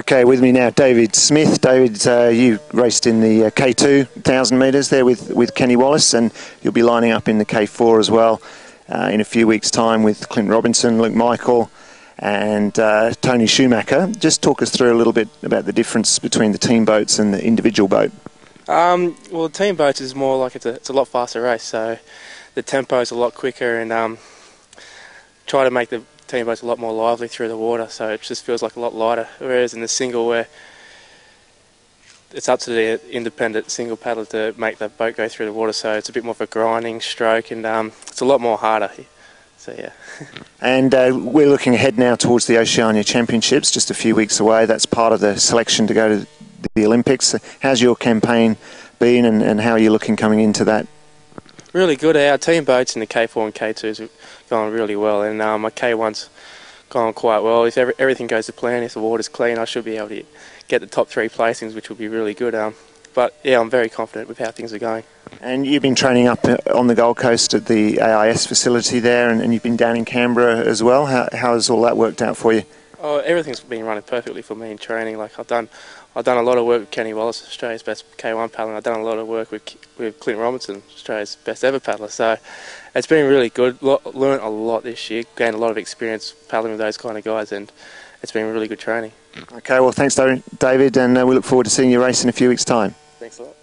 Okay, with me now, David Smith. David, you raced in the K2 1,000 metres there with Kenny Wallace, and you'll be lining up in the K4 as well in a few weeks' time with Clint Robinson, Luke Michael and Tony Schumacher. Just talk us through a little bit about the difference between the team boats and the individual boat. Well, the team boats is more like it's a lot faster race, so the tempo is a lot quicker, and try to make the team boat's a lot more lively through the water, so it just feels like a lot lighter. Whereas in the single, where it's up to the independent single paddler to make the boat go through the water, so it's a bit more of a grinding stroke, and it's a lot more harder. So yeah. And we're looking ahead now towards the Oceania Championships, just a few weeks away. That's part of the selection to go to the Olympics. How's your campaign been, and how are you looking coming into that? Really good. Our team boats in the K4 and K2s are going really well, and my K1's gone quite well. If everything goes to plan, if the water's clean, I should be able to get the top 3 placings, which will be really good. But yeah, I'm very confident with how things are going. And you've been training up on the Gold Coast at the AIS facility there, and you've been down in Canberra as well. How has all that worked out for you? Oh, everything's been running perfectly for me in training. Like I've done a lot of work with Kenny Wallace, Australia's best K1 paddler. I've done a lot of work with Clint Robinson, Australia's best ever paddler. So it's been really good. Learned a lot this year, gained a lot of experience paddling with those kind of guys, and it's been really good training. Okay, well, thanks, David, and we look forward to seeing you race in a few weeks' time. Thanks a lot.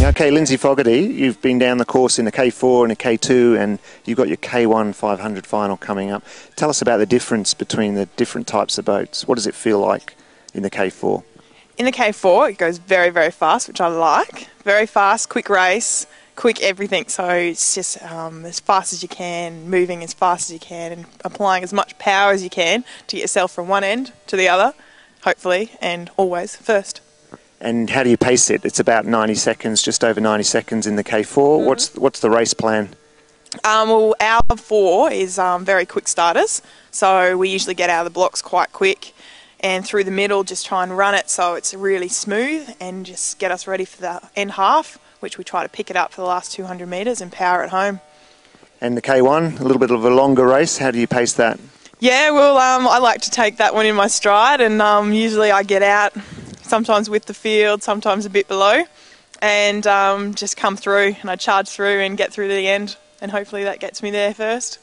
Okay, Lindsey Fogarty, you've been down the course in a K4 and a K2, and you've got your K1 500 final coming up. Tell us about the difference between the different types of boats. What does it feel like in the K4? In the K4, it goes very, very fast, which I like. Very fast, quick race, quick everything. So it's just as fast as you can, moving as fast as you can, and applying as much power as you can to get yourself from one end to the other, hopefully, and always first. And how do you pace it? It's about 90 seconds, just over 90 seconds in the K4. What's the race plan? Well, our 4 is very quick starters, so we usually get out of the blocks quite quick, and through the middle just try and run it so it's really smooth and just get us ready for the end half, which we try to pick it up for the last 200 metres and power it home. And the K1, a little bit of a longer race. How do you pace that? Yeah, well, I like to take that one in my stride, and usually I get out sometimes with the field, sometimes a bit below, and just come through, and I charge through and get through to the end, and hopefully that gets me there first.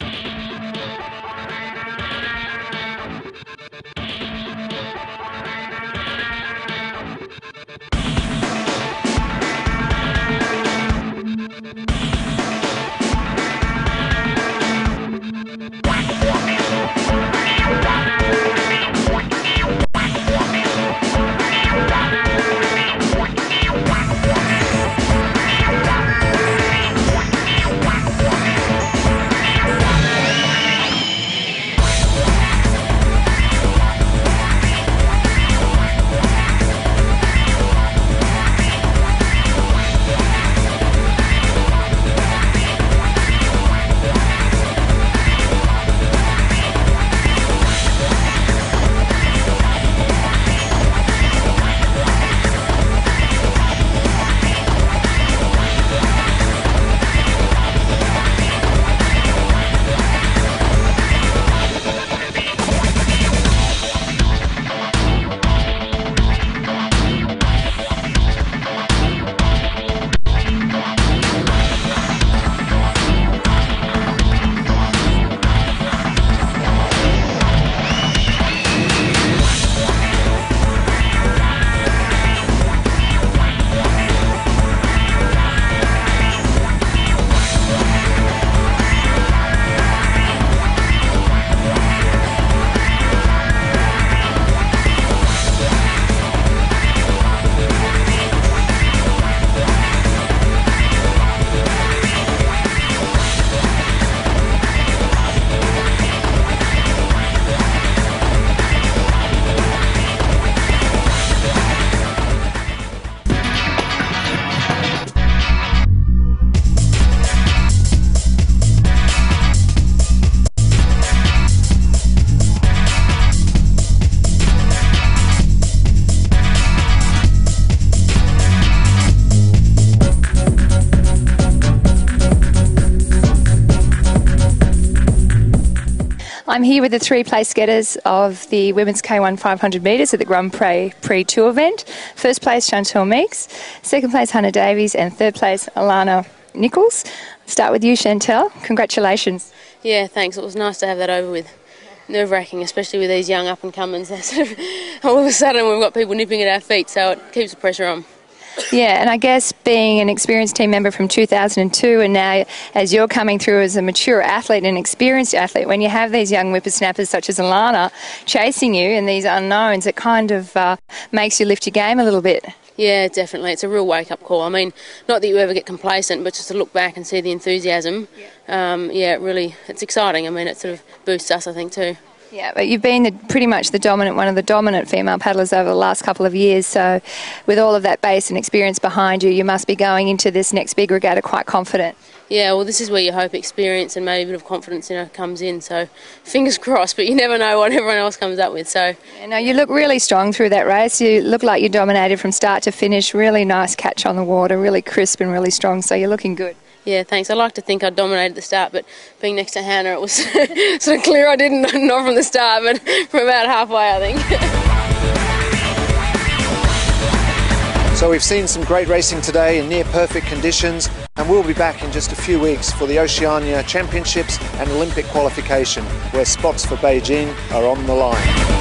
I'm here with the 3 place getters of the Women's K1 500 metres at the Grand Prix 2 event. First place, Chantal Meeks. Second place, Hannah Davies. And third place, Alana Nichols. Start with you, Chantal. Congratulations. Yeah, thanks. It was nice to have that over with. Nerve-wracking, especially with these young up-and-comers. All of a sudden we've got people nipping at our feet, so it keeps the pressure on. Yeah, and I guess being an experienced team member from 2002 and now as you're coming through as a mature athlete and an experienced athlete, when you have these young whippersnappers such as Alana chasing you and these unknowns, it kind of makes you lift your game a little bit. Yeah, definitely. It's a real wake-up call. I mean, not that you ever get complacent, but just to look back and see the enthusiasm, it's exciting. I mean, it sort of boosts us, I think, too. Yeah, but you've been one of the dominant female paddlers over the last couple of years, so with all of that base and experience behind you, you must be going into this next big regatta quite confident. Yeah, well, this is where you hope experience and maybe a bit of confidence, comes in. So fingers crossed, but you never know what everyone else comes up with. So you look really strong through that race. You look like you dominated from start to finish. Really nice catch on the water, really crisp and really strong. So you're looking good. Yeah, thanks. I like to think I dominated the start, but being next to Hannah, it was sort of clear I didn't, not from the start, but from about halfway, I think. So we've seen some great racing today in near perfect conditions, and we'll be back in just a few weeks for the Oceania Championships and Olympic qualification, where spots for Beijing are on the line.